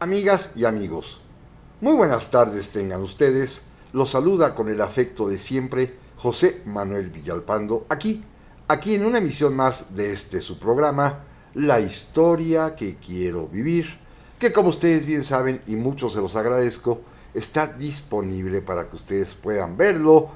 Amigas y amigos, muy buenas tardes tengan ustedes. Los saluda con el afecto de siempre José Manuel Villalpando, aquí en una emisión más de su programa, La Historia que Quiero Vivir, que como ustedes bien saben y muchos se los agradezco, está disponible para que ustedes puedan verlo,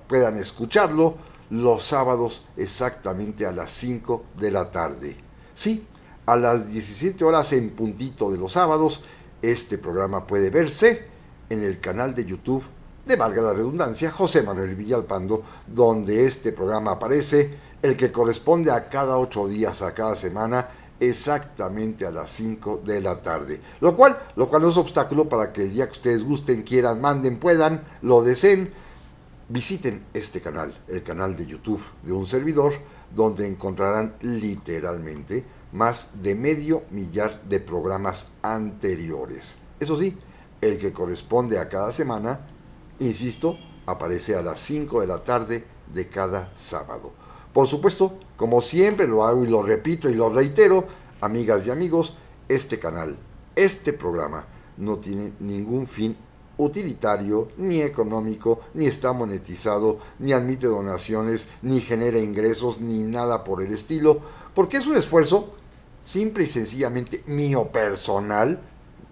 puedan escucharlo los sábados exactamente a las 5 de la tarde. Sí, a las 17 horas en puntito de los sábados, este programa puede verse en el canal de YouTube de, valga la redundancia, José Manuel Villalpando, donde este programa aparece, el que corresponde a cada 8 días, a cada semana, exactamente a las 5 de la tarde. Lo cual no es obstáculo para que el día que ustedes gusten, quieran, manden, puedan, lo deseen, visiten este canal, el canal de YouTube de un servidor, donde encontrarán literalmente más de 500,000 de programas anteriores. Eso sí, el que corresponde a cada semana, insisto, aparece a las 5 de la tarde de cada sábado. Por supuesto, como siempre lo hago y lo repito y lo reitero, amigas y amigos, este canal, este programa, no tiene ningún fin utilitario, ni económico, ni está monetizado, ni admite donaciones, ni genera ingresos, ni nada por el estilo, porque es un esfuerzo simple y sencillamente mío personal,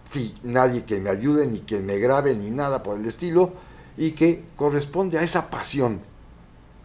sí, nadie que me ayude, ni que me grabe, ni nada por el estilo, y que corresponde a esa pasión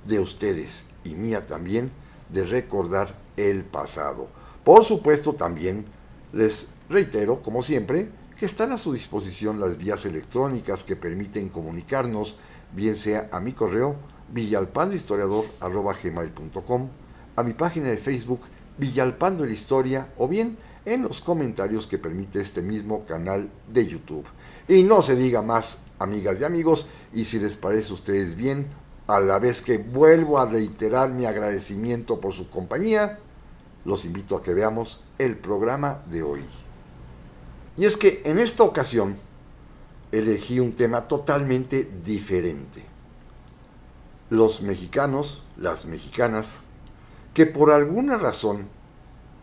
de ustedes y mía también de recordar el pasado. Por supuesto, también les reitero, como siempre, que están a su disposición las vías electrónicas que permiten comunicarnos, bien sea a mi correo villalpandohistoriador@gmail.com, a mi página de Facebook Villalpando la Historia, o bien en los comentarios que permite este mismo canal de YouTube. Y no se diga más, amigas y amigos, y si les parece a ustedes bien, a la vez que vuelvo a reiterar mi agradecimiento por su compañía, los invito a que veamos el programa de hoy. Y es que en esta ocasión elegí un tema totalmente diferente. Los mexicanos, las mexicanas, que por alguna razón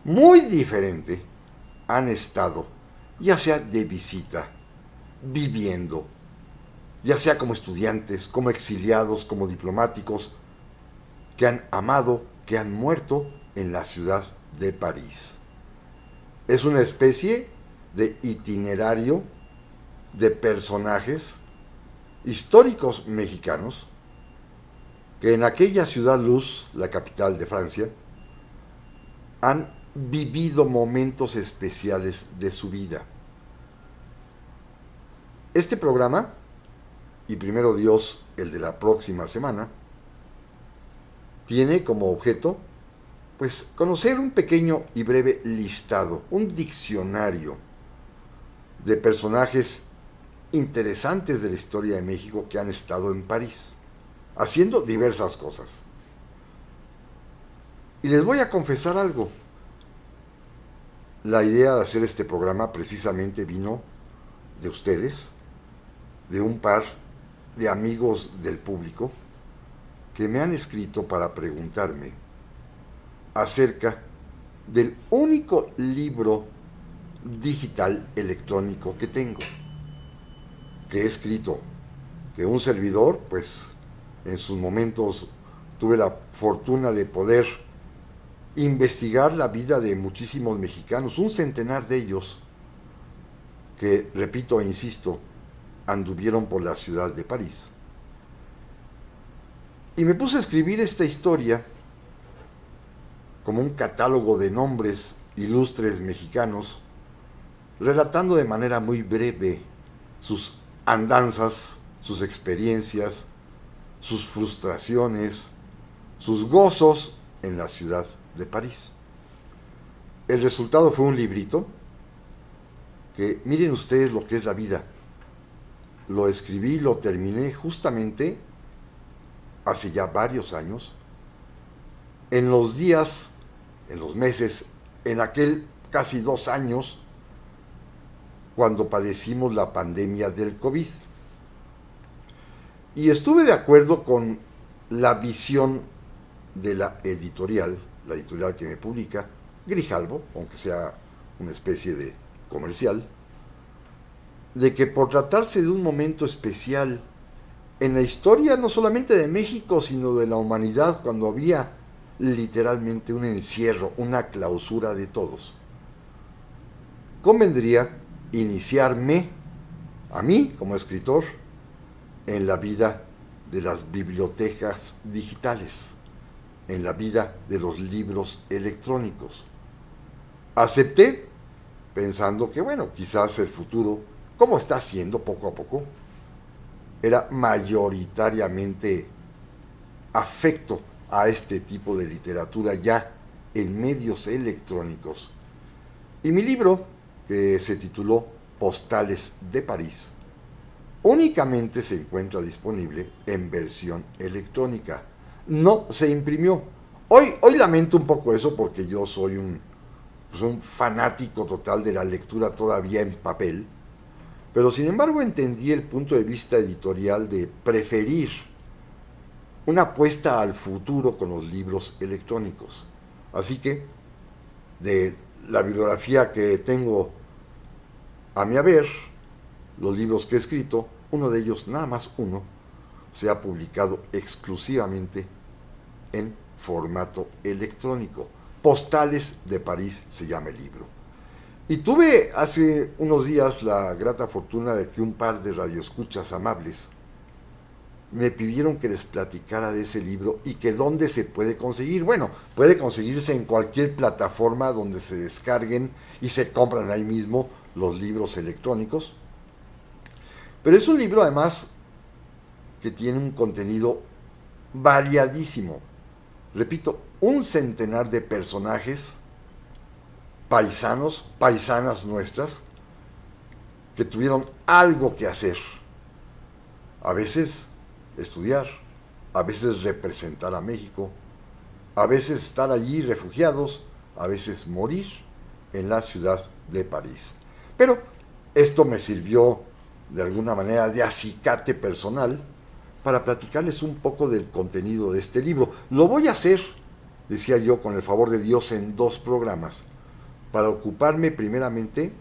muy diferente han estado, ya sea de visita, viviendo, ya sea como estudiantes, como exiliados, como diplomáticos, que han amado, que han muerto en la ciudad de París. Es una especie de itinerario de personajes históricos mexicanos que en aquella ciudad luz, la capital de Francia, han vivido momentos especiales de su vida. Este programa, y primero Dios, el de la próxima semana, tiene como objeto, pues, conocer un pequeño y breve listado, un diccionario de personajes interesantes de la historia de México que han estado en París, haciendo diversas cosas. Y les voy a confesar algo. La idea de hacer este programa precisamente vino de ustedes, de un par de amigos del público que me han escrito para preguntarme acerca del único libro digital electrónico que tengo, que he escrito, que un servidor, pues en sus momentos tuve la fortuna de poder investigar la vida de muchísimos mexicanos, un centenar de ellos, que, repito e insisto, anduvieron por la ciudad de París. Y me puse a escribir esta historia como un catálogo de nombres ilustres mexicanos, relatando de manera muy breve sus andanzas, sus experiencias, sus frustraciones, sus gozos en la ciudad de París. El resultado fue un librito que, miren ustedes lo que es la vida. Lo escribí, lo terminé justamente hace ya varios años, en los días, en los meses, en aquel casi 2 años, cuando padecimos la pandemia del COVID. Y estuve de acuerdo con la visión de la editorial que me publica, Grijalbo, aunque sea una especie de comercial, de que por tratarse de un momento especial en la historia no solamente de México, sino de la humanidad, cuando había literalmente un encierro, una clausura de todos, convendría iniciarme, a mí como escritor, en la vida de las bibliotecas digitales, en la vida de los libros electrónicos. Acepté pensando que, bueno, quizás el futuro, como está siendo poco a poco, era mayoritariamente afecto a este tipo de literatura ya en medios electrónicos. Y mi libro, que se tituló Postales de París, únicamente se encuentra disponible en versión electrónica. No se imprimió. Hoy lamento un poco eso porque yo soy un fanático total de la lectura todavía en papel, pero sin embargo entendí el punto de vista editorial de preferir una apuesta al futuro con los libros electrónicos. Así que, de la bibliografía que tengo a mi haber, los libros que he escrito, uno de ellos, nada más uno, se ha publicado exclusivamente en formato electrónico. Postales de París se llama el libro. Y tuve hace unos días la grata fortuna de que un par de radioescuchas amables me pidieron que les platicara de ese libro y que dónde se puede conseguir. Bueno, puede conseguirse en cualquier plataforma donde se descarguen y se compran ahí mismo los libros electrónicos. Pero es un libro además que tiene un contenido variadísimo. Repito, un centenar de personajes paisanos, paisanas nuestras, que tuvieron algo que hacer. A veces estudiar, a veces representar a México, a veces estar allí refugiados, a veces morir en la ciudad de París. Pero esto me sirvió de alguna manera de acicate personal para platicarles un poco del contenido de este libro. Lo voy a hacer, decía yo, con el favor de Dios, en 2 programas, para ocuparme primeramente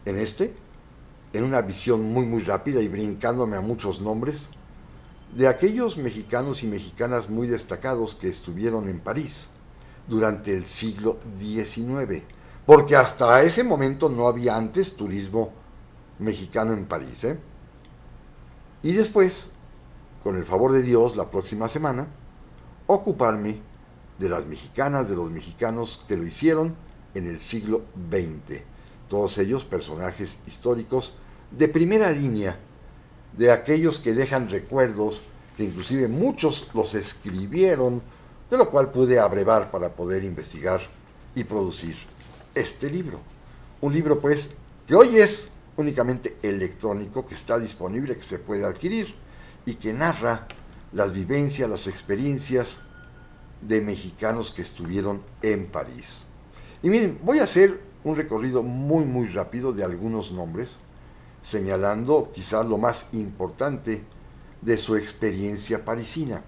en una visión muy rápida y brincándome a muchos nombres, de aquellos mexicanos y mexicanas muy destacados que estuvieron en París durante el siglo XIX, porque hasta ese momento no había antes turismo mexicano en París, Y después, con el favor de Dios, la próxima semana, ocuparme de las mexicanas, de los mexicanos que lo hicieron en el siglo XX. Todos ellos personajes históricos de primera línea, de aquellos que dejan recuerdos, que inclusive muchos los escribieron, de lo cual pude abrevar para poder investigar y producir este libro. Un libro, pues, que hoy es únicamente electrónico, que está disponible, que se puede adquirir y que narra las vivencias, las experiencias de mexicanos que estuvieron en París. Y miren, voy a hacer un recorrido muy rápido de algunos nombres, señalando quizás lo más importante de su experiencia parisina.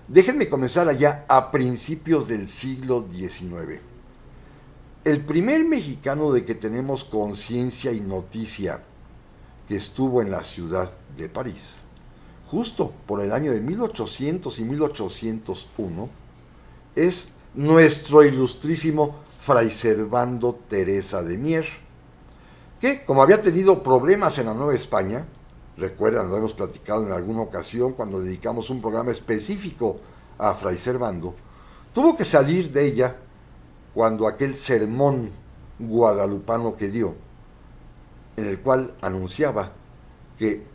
Déjenme comenzar allá a principios del siglo XIX. El primer mexicano de que tenemos conciencia y noticia que estuvo en la ciudad de París, justo por el año de 1800 y 1801, es nuestro ilustrísimo Fray Servando Teresa de Mier, que, como había tenido problemas en la Nueva España, recuerdan, lo hemos platicado en alguna ocasión cuando dedicamos un programa específico a Fray Servando, tuvo que salir de ella cuando aquel sermón guadalupano que dio, en el cual anunciaba que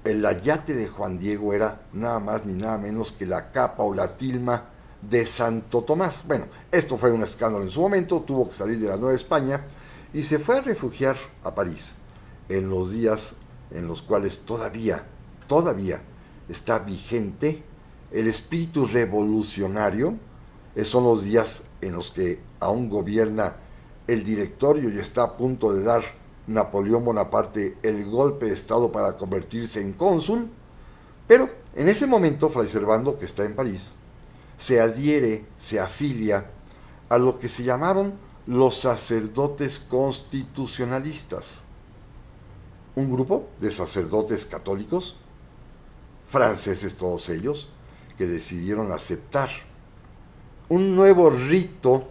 el ayate de Juan Diego era nada más ni nada menos que la capa o la tilma de Santo Tomás. Bueno, esto fue un escándalo en su momento, tuvo que salir de la Nueva España y se fue a refugiar a París en los días en los cuales todavía está vigente el espíritu revolucionario. Son los días en los que aún gobierna el directorio y está a punto de dar Napoleón Bonaparte el golpe de estado para convertirse en cónsul. Pero en ese momento Fray Servando, que está en París, se adhiere, se afilia a lo que se llamaron los sacerdotes constitucionalistas. un grupo de sacerdotes católicos, franceses todos ellos, que decidieron aceptar un nuevo rito,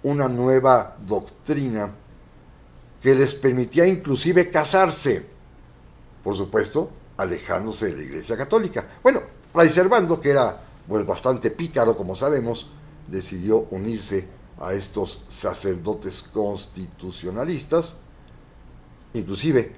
una nueva doctrina que les permitía inclusive casarse, por supuesto, alejándose de la Iglesia Católica. Bueno, Fray Servando, que era pues, bastante pícaro, como sabemos, decidió unirse a estos sacerdotes constitucionalistas. Inclusive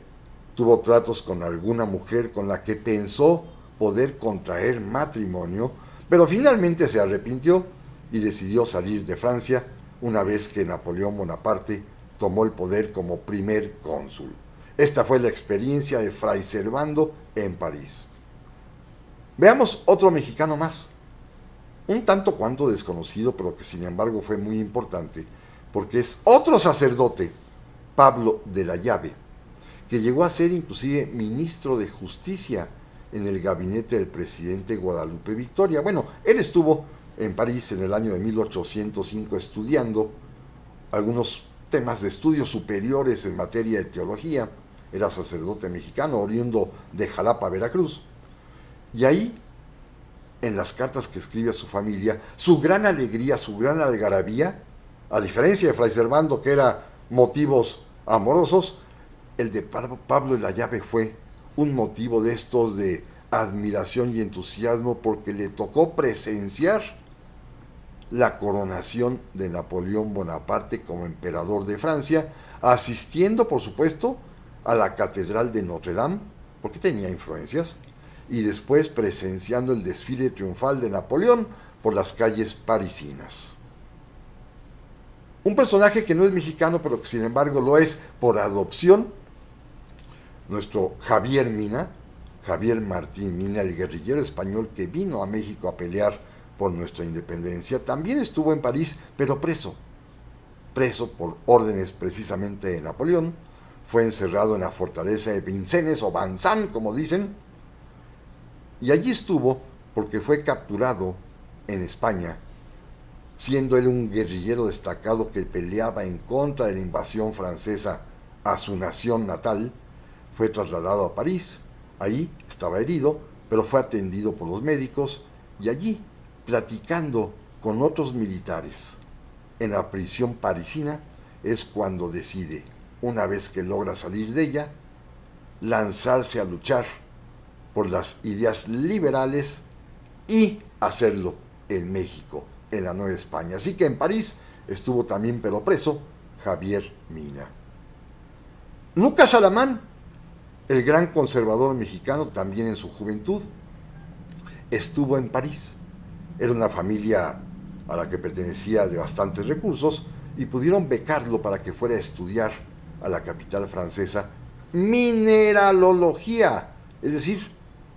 tuvo tratos con alguna mujer con la que pensó poder contraer matrimonio, pero finalmente se arrepintió y decidió salir de Francia una vez que Napoleón Bonaparte tomó el poder como primer cónsul. Esta fue la experiencia de Fray Servando en París. Veamos otro mexicano más, un tanto cuanto desconocido, pero que sin embargo fue muy importante, porque es otro sacerdote, Pablo de la Llave, que llegó a ser inclusive ministro de Justicia en el gabinete del presidente Guadalupe Victoria. Bueno, él estuvo en París en el año de 1805 estudiando algunos temas de estudios superiores en materia de teología. Era sacerdote mexicano, oriundo de Jalapa, Veracruz. Y ahí, en las cartas que escribe a su familia, su gran alegría, su gran algarabía, a diferencia de Fray Servando, que era motivos amorosos, el de Pablo de la Llave fue un motivo de estos de admiración y entusiasmo, porque le tocó presenciar la coronación de Napoleón Bonaparte como emperador de Francia, asistiendo, por supuesto, a la Catedral de Notre Dame, porque tenía influencias, y después presenciando el desfile triunfal de Napoleón por las calles parisinas. Un personaje que no es mexicano, pero que sin embargo lo es por adopción, nuestro Javier Mina, Javier Martín Mina, el guerrillero español que vino a México a pelear por nuestra independencia, también estuvo en París, pero preso por órdenes precisamente de Napoleón. Fue encerrado en la fortaleza de Vincennes o Vincennes, como dicen, y allí estuvo porque fue capturado en España, siendo él un guerrillero destacado que peleaba en contra de la invasión francesa a su nación natal. Fue trasladado a París, ahí estaba herido, pero fue atendido por los médicos, y allí, platicando con otros militares en la prisión parisina, es cuando decide, una vez que logra salir de ella, lanzarse a luchar por las ideas liberales y hacerlo en México, en la Nueva España. Así que en París estuvo también, pero preso, Javier Mina. Lucas Alamán, el gran conservador mexicano, también en su juventud, estuvo en París. Era una familia a la que pertenecía de bastantes recursos y pudieron becarlo para que fuera a estudiar a la capital francesa mineralogía, es decir,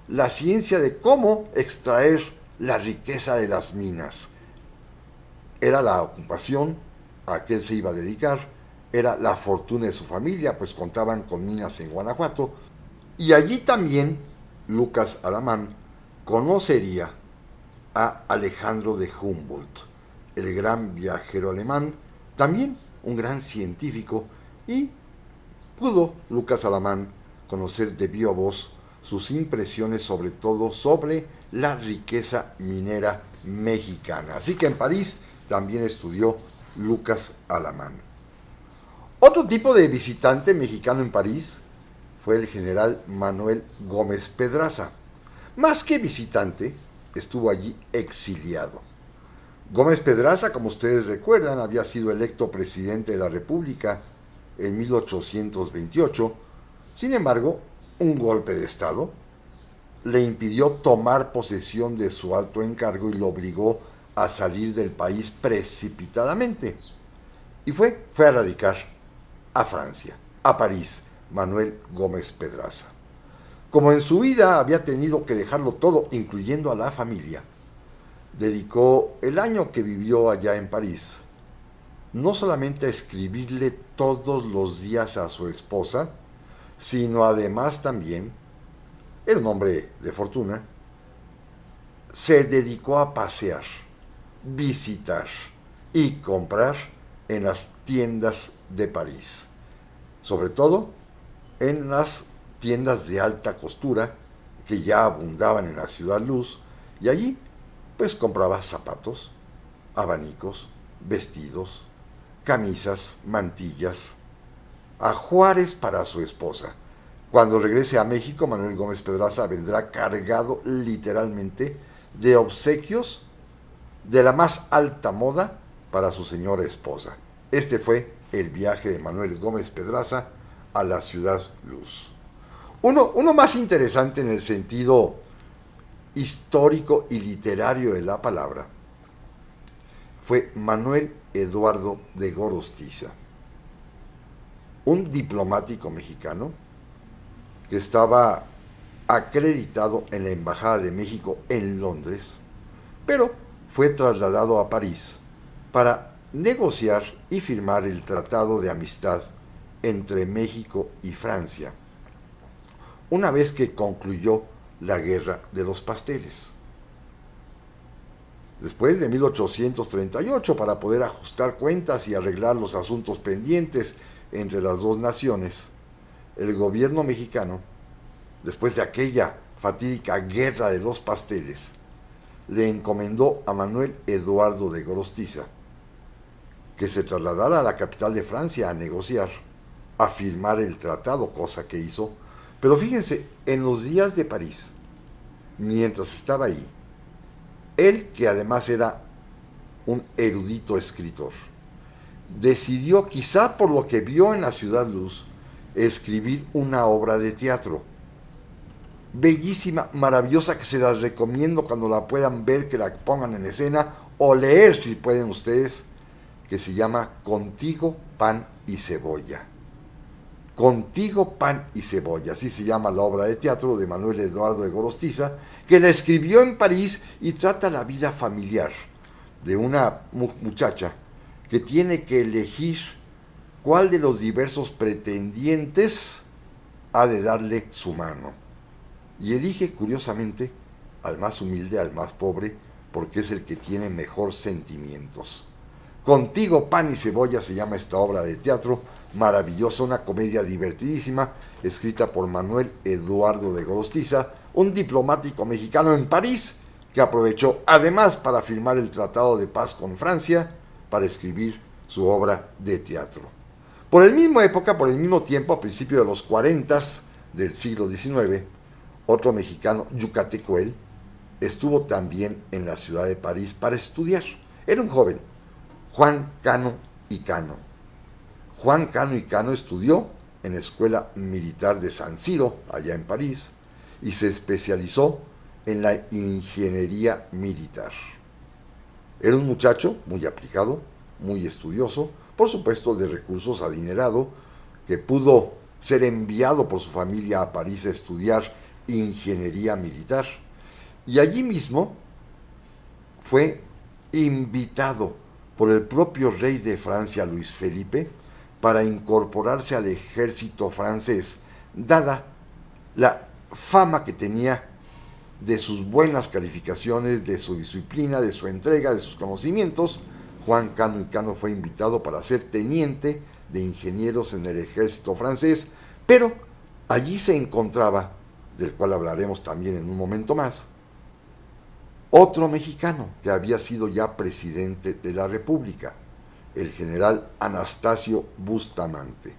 la ciencia de cómo extraer la riqueza de las minas. Era la ocupación a que él se iba a dedicar, era la fortuna de su familia, pues contaban con minas en Guanajuato, y allí también Lucas Alamán conocería a Alejandro de Humboldt, el gran viajero alemán, también un gran científico, y pudo Lucas Alamán conocer de viva voz sus impresiones sobre todo sobre la riqueza minera mexicana. Así que en París también estudió Lucas Alamán. Otro tipo de visitante mexicano en París fue el general Manuel Gómez Pedraza. Más que visitante, estuvo allí exiliado. Gómez Pedraza, como ustedes recuerdan, había sido electo presidente de la República en 1828. Sin embargo, un golpe de Estado le impidió tomar posesión de su alto encargo y lo obligó a salir del país precipitadamente. Y fue a radicar a Francia, a París, Manuel Gómez Pedraza. Como en su vida había tenido que dejarlo todo, incluyendo a la familia, dedicó el año que vivió allá en París no solamente a escribirle todos los días a su esposa, sino además también, era un hombre de fortuna, se dedicó a pasear, visitar y comprar en las tiendas de París. Sobre todo, en las tiendas de alta costura que ya abundaban en la Ciudad Luz, y allí pues compraba zapatos, abanicos, vestidos, camisas, mantillas, ajuares para su esposa. Cuando regrese a México, Manuel Gómez Pedraza vendrá cargado literalmente de obsequios de la más alta moda para su señora esposa. Este fue el viaje de Manuel Gómez Pedraza a la Ciudad Luz. Uno más interesante en el sentido histórico y literario de la palabra fue Manuel Eduardo de Gorostiza, un diplomático mexicano que estaba acreditado en la Embajada de México en Londres, pero fue trasladado a París para negociar y firmar el Tratado de Amistad entre México y Francia, una vez que concluyó la Guerra de los Pasteles. Después de 1838, para poder ajustar cuentas y arreglar los asuntos pendientes entre las dos naciones, el gobierno mexicano, después de aquella fatídica Guerra de los Pasteles, le encomendó a Manuel Eduardo de Gorostiza que se trasladara a la capital de Francia a negociar, a firmar el tratado, cosa que hizo. Pero fíjense, en los días de París, mientras estaba ahí, él, que además era un erudito escritor, decidió, quizá por lo que vio en la Ciudad Luz, escribir una obra de teatro bellísima, maravillosa, que se las recomiendo cuando la puedan ver, que la pongan en escena, o leer si pueden ustedes, que se llama Contigo, Pan y Cebolla. Contigo, Pan y Cebolla, así se llama la obra de teatro de Manuel Eduardo de Gorostiza, que la escribió en París y trata la vida familiar de una muchacha que tiene que elegir cuál de los diversos pretendientes ha de darle su mano. Y elige, curiosamente, al más humilde, al más pobre, porque es el que tiene mejor sentimientos. Contigo, Pan y Cebolla se llama esta obra de teatro, maravillosa, una comedia divertidísima, escrita por Manuel Eduardo de Gorostiza, un diplomático mexicano en París, que aprovechó además para firmar el Tratado de Paz con Francia, para escribir su obra de teatro. Por el mismo época, por el mismo tiempo, a principios de los 40 del siglo XIX, otro mexicano, yucateco él, estuvo también en la ciudad de París para estudiar. Era un joven, Juan Cano y Cano. Juan Cano y Cano estudió en la Escuela Militar de San Siro, allá en París, y se especializó en la ingeniería militar. Era un muchacho muy aplicado, muy estudioso, por supuesto de recursos, adinerado, que pudo ser enviado por su familia a París a estudiar ingeniería militar. Y allí mismo fue invitado por el propio rey de Francia, Luis Felipe, para incorporarse al ejército francés, dada la fama que tenía de sus buenas calificaciones, de su disciplina, de su entrega, de sus conocimientos. Juan Cano y Cano fue invitado para ser teniente de ingenieros en el ejército francés, pero allí se encontraba, del cual hablaremos también en un momento más, otro mexicano que había sido ya presidente de la República, el general Anastasio Bustamante,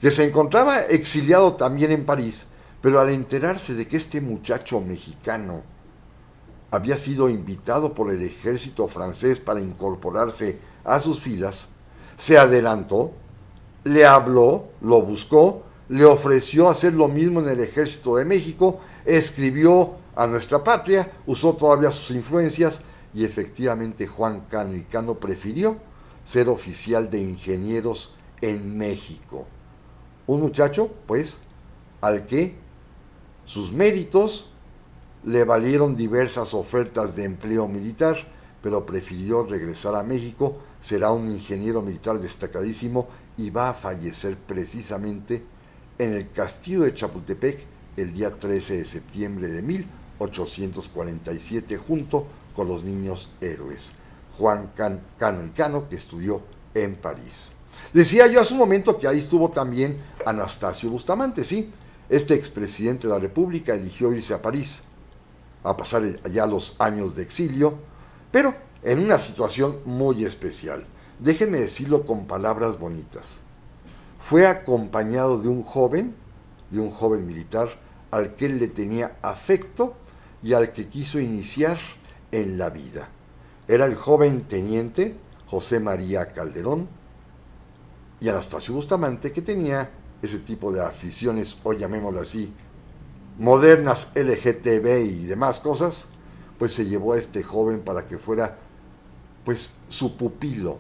que se encontraba exiliado también en París, pero al enterarse de que este muchacho mexicano había sido invitado por el ejército francés para incorporarse a sus filas, se adelantó, le habló, lo buscó, le ofreció hacer lo mismo en el ejército de México, escribió a nuestra patria, usó todavía sus influencias, y efectivamente Juan Cano y Cano prefirió ser oficial de ingenieros en México. Un muchacho, pues, al que sus méritos le valieron diversas ofertas de empleo militar, pero prefirió regresar a México. Será un ingeniero militar destacadísimo y va a fallecer precisamente en el castillo de Chapultepec el día 13 de septiembre de 1847, junto con los niños héroes. Juan Cano y Cano, que estudió en París. Decía yo hace un momento que ahí estuvo también Anastasio Bustamante, sí. Este expresidente de la República eligió irse a París, a pasar allá los años de exilio, pero en una situación muy especial. Déjenme decirlo con palabras bonitas. Fue acompañado de un joven militar, al que él le tenía afecto y al que quiso iniciar en la vida. Era el joven teniente José María Calderón y Anastasio Bustamante, que tenía ese tipo de aficiones, o llamémoslo así, modernas, LGTB y demás cosas, pues se llevó a este joven para que fuera pues su pupilo.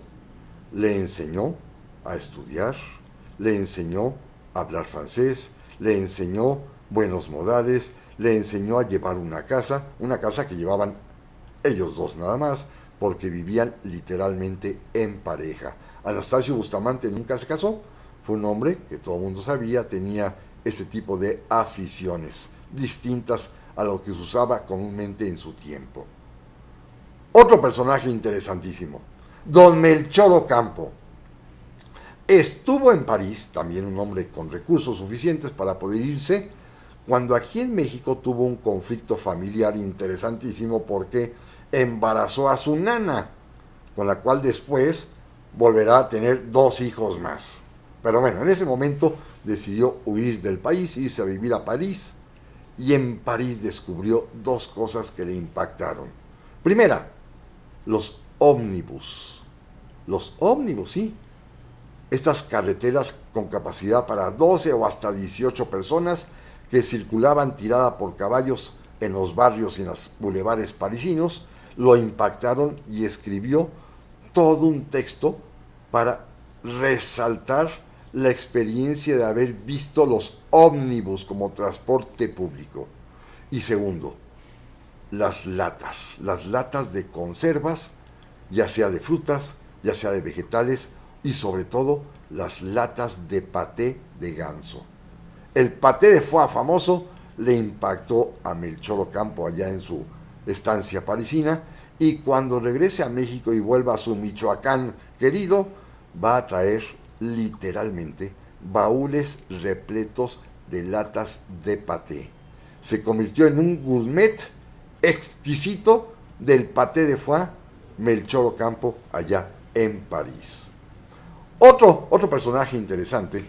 Le enseñó a estudiar, le enseñó a hablar francés, le enseñó buenos modales, le enseñó a llevar una casa que llevaban ellos dos nada más, porque vivían literalmente en pareja. Anastasio Bustamante nunca se casó, fue un hombre que todo el mundo sabía tenía ese tipo de aficiones, distintas a lo que se usaba comúnmente en su tiempo. Otro personaje interesantísimo, don Melchor Ocampo. Estuvo en París, también un hombre con recursos suficientes para poder irse, cuando aquí en México tuvo un conflicto familiar interesantísimo porque embarazó a su nana, con la cual después volverá a tener 2 hijos más. Pero bueno, en ese momento decidió huir del país, irse a vivir a París, y en París descubrió 2 cosas que le impactaron. Primera, los ómnibus. Los ómnibus, sí. Estas carreteras con capacidad para 12 o hasta 18 personas que circulaban tirada por caballos en los barrios y en los bulevares parisinos, lo impactaron y escribió todo un texto para resaltar la experiencia de haber visto los ómnibus como transporte público. Y segundo, las latas de conservas, ya sea de frutas, ya sea de vegetales, y sobre todo las latas de paté de ganso. El paté de foie famoso le impactó a Melchor Ocampo allá en su estancia parisina, y cuando regrese a México y vuelva a su Michoacán querido, va a traer literalmente baúles repletos de latas de paté. Se convirtió en un gourmet exquisito del paté de foie Melchor Ocampo allá en París. Otro personaje interesante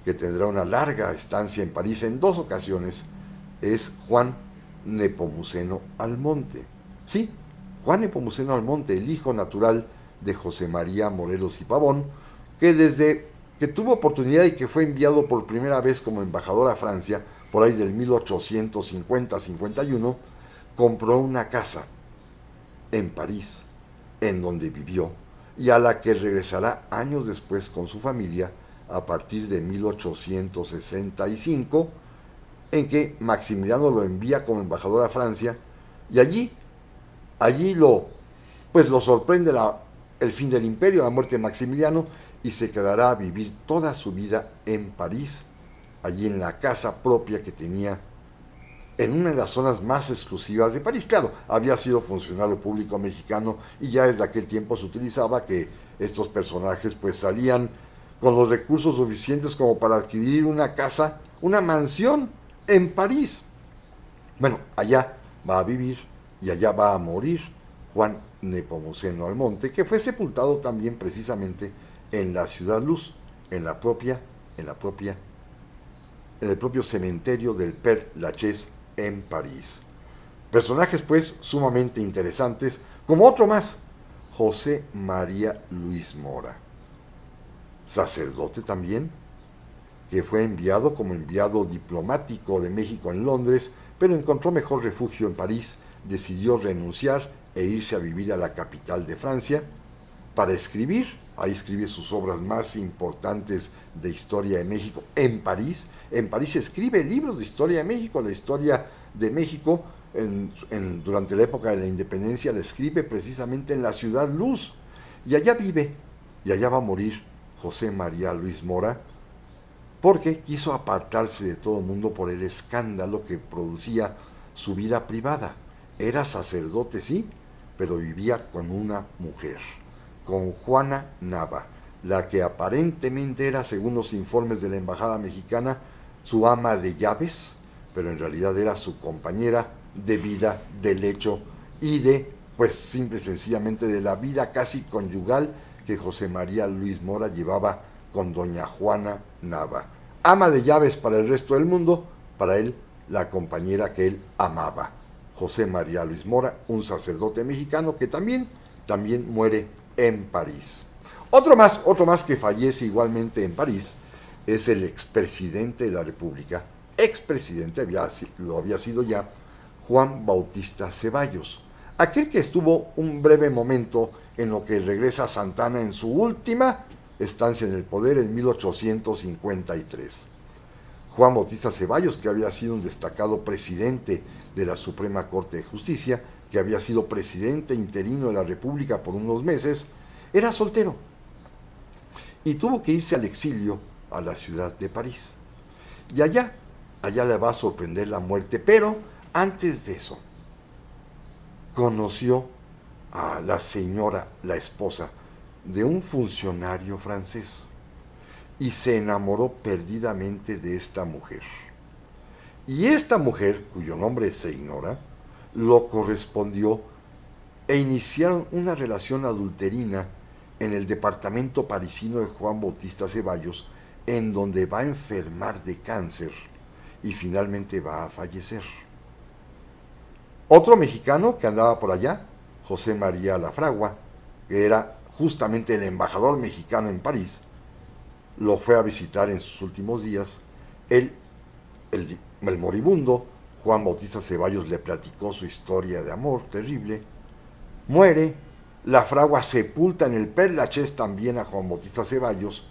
que tendrá una larga estancia en París en 2 ocasiones es Juan Nepomuceno Almonte. Sí, Juan Nepomuceno Almonte, el hijo natural de José María Morelos y Pavón, que desde que tuvo oportunidad y que fue enviado por primera vez como embajador a Francia, por ahí del 1850-51, compró una casa en París, en donde vivió, y a la que regresará años después con su familia a partir de 1865, en que Maximiliano lo envía como embajador a Francia, y allí lo sorprende el fin del imperio, la muerte de Maximiliano, y se quedará a vivir toda su vida en París, allí en la casa propia que tenía en una de las zonas más exclusivas de París. Claro, había sido funcionario público mexicano y ya desde aquel tiempo se utilizaba que estos personajes pues salían con los recursos suficientes como para adquirir una casa, una mansión en París. Bueno, allá va a vivir y allá va a morir Juan Nepomuceno Almonte, que fue sepultado también precisamente en la Ciudad Luz, en el propio cementerio del Père Lachaise en París. Personajes pues sumamente interesantes, como otro más, José María Luis Mora, sacerdote también, que fue enviado como enviado diplomático de México en Londres, pero encontró mejor refugio en París, decidió renunciar e irse a vivir a la capital de Francia para escribir. Ahí escribe sus obras más importantes de historia de México en París. En París escribe libros de historia de México. La historia de México durante la época de la independencia la escribe precisamente en la Ciudad Luz. Y allá vive, y allá va a morir José María Luis Mora, porque quiso apartarse de todo el mundo por el escándalo que producía su vida privada. Era sacerdote, sí, pero vivía con una mujer, con Juana Nava, la que aparentemente era, según los informes de la embajada mexicana, su ama de llaves, pero en realidad era su compañera de vida, de lecho y de, pues simple y sencillamente, de la vida casi conyugal que José María Luis Mora llevaba con doña Juana Nava. Ama de llaves para el resto del mundo, para él la compañera que él amaba. José María Luis Mora, un sacerdote mexicano que también muere en París. Otro más que fallece igualmente en París es el expresidente de la República, lo había sido ya, Juan Bautista Ceballos, aquel que estuvo un breve momento en lo que regresa Santa Anna en su última estancia en el poder en 1853. Juan Bautista Ceballos, que había sido un destacado presidente de la Suprema Corte de Justicia, que había sido presidente interino de la República por unos meses, era soltero y tuvo que irse al exilio a la ciudad de París. Y allá le va a sorprender la muerte, pero antes de eso, conoció a la señora, la esposa de un funcionario francés, y se enamoró perdidamente de esta mujer. Y esta mujer, cuyo nombre se ignora, lo correspondió e iniciaron una relación adulterina en el departamento parisino de Juan Bautista Ceballos, en donde va a enfermar de cáncer y finalmente va a fallecer. Otro mexicano que andaba por allá, José María Lafragua, que era justamente el embajador mexicano en París, lo fue a visitar en sus últimos días. El moribundo Juan Bautista Ceballos le platicó su historia de amor terrible. Muere, Lafragua sepulta en el Père Lachaise también a Juan Bautista Ceballos,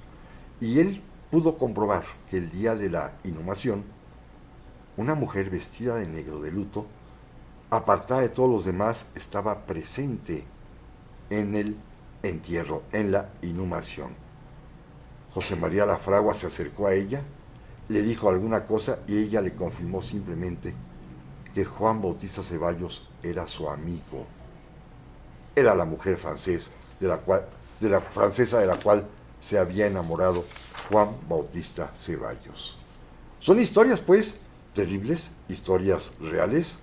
y él pudo comprobar que el día de la inhumación, una mujer vestida de negro de luto, apartada de todos los demás, estaba presente en el entierro, en la inhumación. José María Lafragua se acercó a ella, le dijo alguna cosa y ella le confirmó simplemente que Juan Bautista Ceballos era su amigo. Era la mujer francesa de la francesa de la cual se había enamorado Juan Bautista Ceballos. Son historias, pues, terribles, historias reales,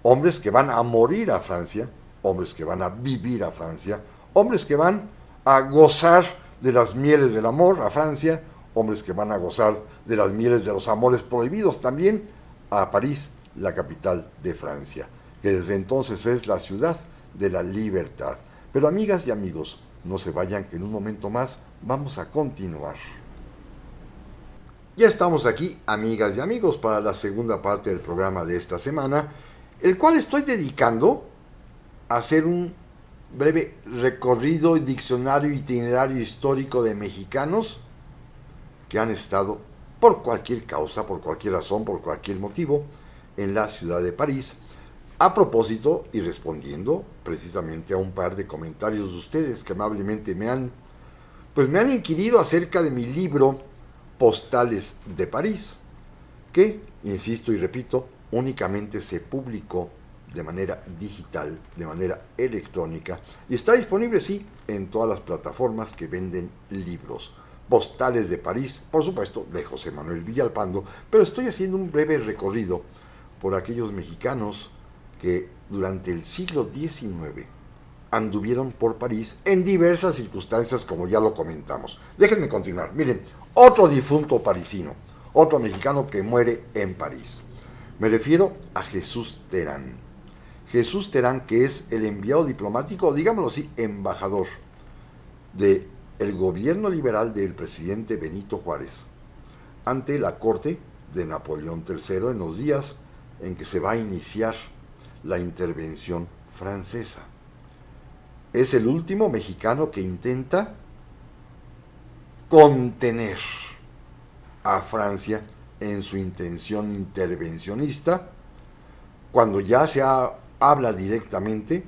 hombres que van a morir a Francia, hombres que van a vivir a Francia, hombres que van a gozar de las mieles del amor a Francia, hombres que van a gozar de las mieles de los amores prohibidos también a París, la capital de Francia, que desde entonces es la ciudad de la libertad. Pero amigas y amigos, no se vayan, que en un momento más vamos a continuar. Ya estamos aquí, amigas y amigos, para la segunda parte del programa de esta semana, el cual estoy dedicando a hacer un breve recorrido y diccionario itinerario histórico de mexicanos que han estado por cualquier causa, por cualquier razón, por cualquier motivo en la ciudad de París, a propósito y respondiendo precisamente a un par de comentarios de ustedes que amablemente me han inquirido acerca de mi libro Postales de París, que, insisto y repito, únicamente se publicó de manera digital, de manera electrónica, y está disponible, sí, en todas las plataformas que venden libros. Postales de París, por supuesto, de José Manuel Villalpando, pero estoy haciendo un breve recorrido por aquellos mexicanos que durante el siglo XIX anduvieron por París en diversas circunstancias, como ya lo comentamos. Déjenme continuar. Miren, otro difunto parisino, otro mexicano que muere en París. Me refiero a Jesús Terán. Jesús Terán, que es el enviado diplomático, digámoslo así, embajador del gobierno liberal del presidente Benito Juárez ante la corte de Napoleón III en los días en que se va a iniciar la intervención francesa. Es el último mexicano que intenta contener a Francia en su intención intervencionista, cuando ya se habla directamente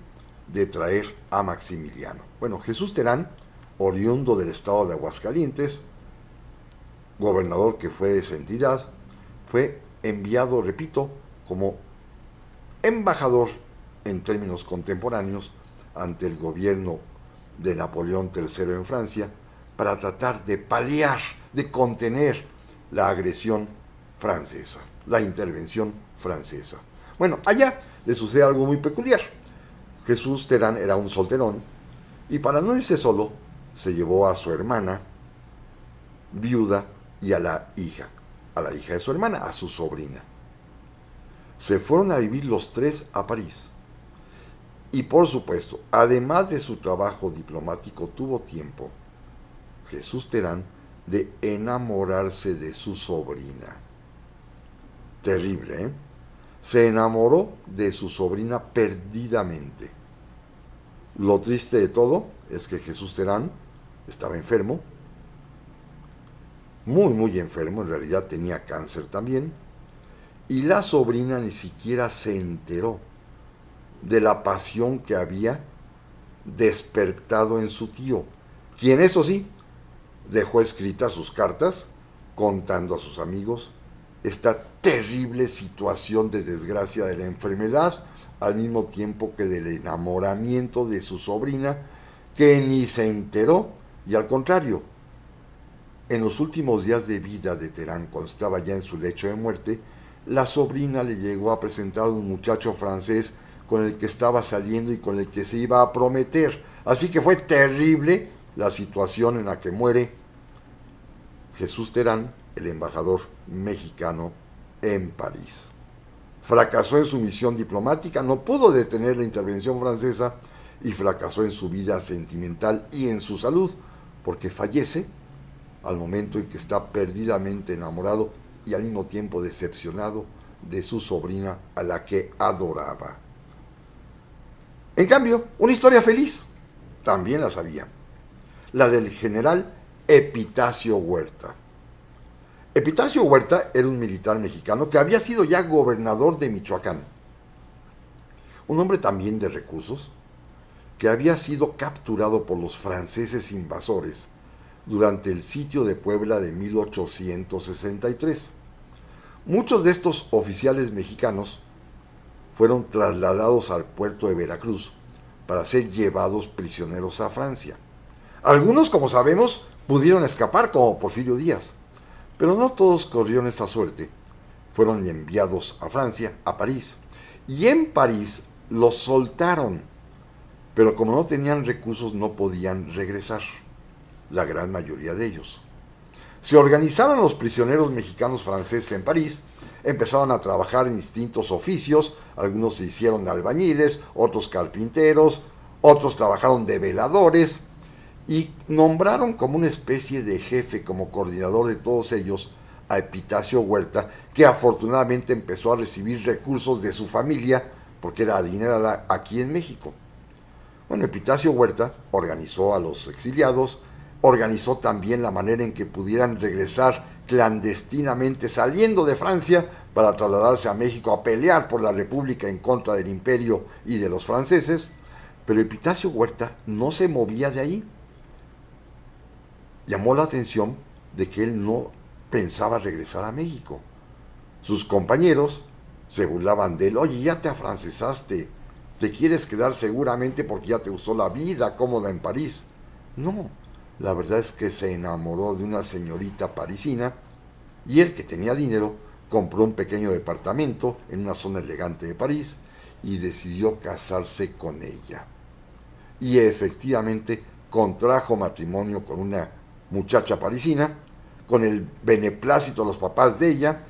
de traer a Maximiliano. Bueno, Jesús Terán, oriundo del estado de Aguascalientes, gobernador que fue de esa entidad, fue enviado, repito, como embajador en términos contemporáneos ante el gobierno de Napoleón III en Francia, para tratar de paliar, de contener la agresión francesa, la intervención francesa. Bueno, allá le sucede algo muy peculiar. Jesús Terán era un solterón y para no irse solo, se llevó a su hermana viuda y a la hija de su hermana, a su sobrina. Se fueron a vivir los tres a París. Y por supuesto, además de su trabajo diplomático, tuvo tiempo, Jesús Terán, de enamorarse de su sobrina. Terrible, ¿eh? Se enamoró de su sobrina perdidamente. Lo triste de todo es que Jesús Terán estaba enfermo, muy enfermo, en realidad tenía cáncer también, y la sobrina ni siquiera se enteró de la pasión que había despertado en su tío, quien eso sí, dejó escritas sus cartas contando a sus amigos esta terrible situación de desgracia de la enfermedad, al mismo tiempo que del enamoramiento de su sobrina, que ni se enteró, y al contrario, en los últimos días de vida de Terán, cuando estaba ya en su lecho de muerte, la sobrina le llegó a presentar a un muchacho francés con el que estaba saliendo y con el que se iba a prometer. Así que fue terrible la situación en la que muere Jesús Terán, el embajador mexicano en París. Fracasó en su misión diplomática, no pudo detener la intervención francesa y fracasó en su vida sentimental y en su salud, porque fallece al momento en que está perdidamente enamorado y al mismo tiempo decepcionado de su sobrina a la que adoraba. En cambio, una historia feliz también la sabía, la del general Epitacio Huerta. Epitacio Huerta era un militar mexicano que había sido ya gobernador de Michoacán, un hombre también de recursos, que había sido capturado por los franceses invasores durante el sitio de Puebla de 1863. Muchos de estos oficiales mexicanos fueron trasladados al puerto de Veracruz para ser llevados prisioneros a Francia. Algunos, como sabemos, pudieron escapar, como Porfirio Díaz, pero no todos corrieron esa suerte. Fueron enviados a Francia, a París, y en París los soltaron, pero como no tenían recursos no podían regresar, la gran mayoría de ellos. Se organizaron los prisioneros mexicanos franceses en París, empezaron a trabajar en distintos oficios, algunos se hicieron albañiles, otros carpinteros, otros trabajaron de veladores, y nombraron como una especie de jefe, como coordinador de todos ellos, a Epitacio Huerta, que afortunadamente empezó a recibir recursos de su familia, porque era adinerada aquí en México. Bueno, Epitacio Huerta organizó a los exiliados, organizó también la manera en que pudieran regresar clandestinamente saliendo de Francia para trasladarse a México a pelear por la República en contra del Imperio y de los franceses, pero Epitacio Huerta no se movía de ahí. Llamó la atención de que él no pensaba regresar a México. Sus compañeros se burlaban de él. Oye, ya te afrancesaste, te quieres quedar seguramente porque ya te gustó la vida cómoda en París. No, la verdad es que se enamoró de una señorita parisina y él, que tenía dinero, compró un pequeño departamento en una zona elegante de París y decidió casarse con ella. Y efectivamente contrajo matrimonio con una muchacha parisina, con el beneplácito de los papás de ella.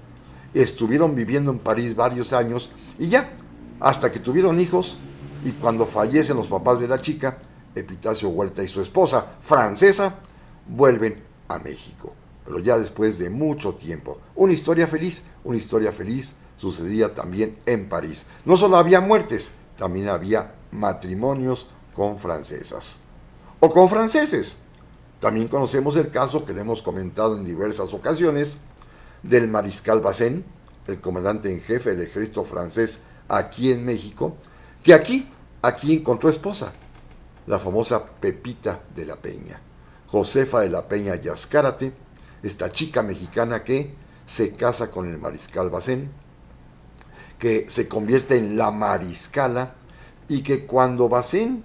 Estuvieron viviendo en París varios años y ya, hasta que tuvieron hijos, y cuando fallecen los papás de la chica, Epitacio Huerta y su esposa francesa vuelven a México, pero ya después de mucho tiempo. Una historia feliz sucedía también en París. No solo había muertes, también había matrimonios con francesas o con franceses. También conocemos el caso, que le hemos comentado en diversas ocasiones, del mariscal Bazaine, el comandante en jefe del ejército francés aquí en México, que aquí encontró esposa, la famosa Pepita de la Peña, Josefa de la Peña Yascárate, esta chica mexicana que se casa con el mariscal Bazaine, que se convierte en la mariscala, y que cuando Bazaine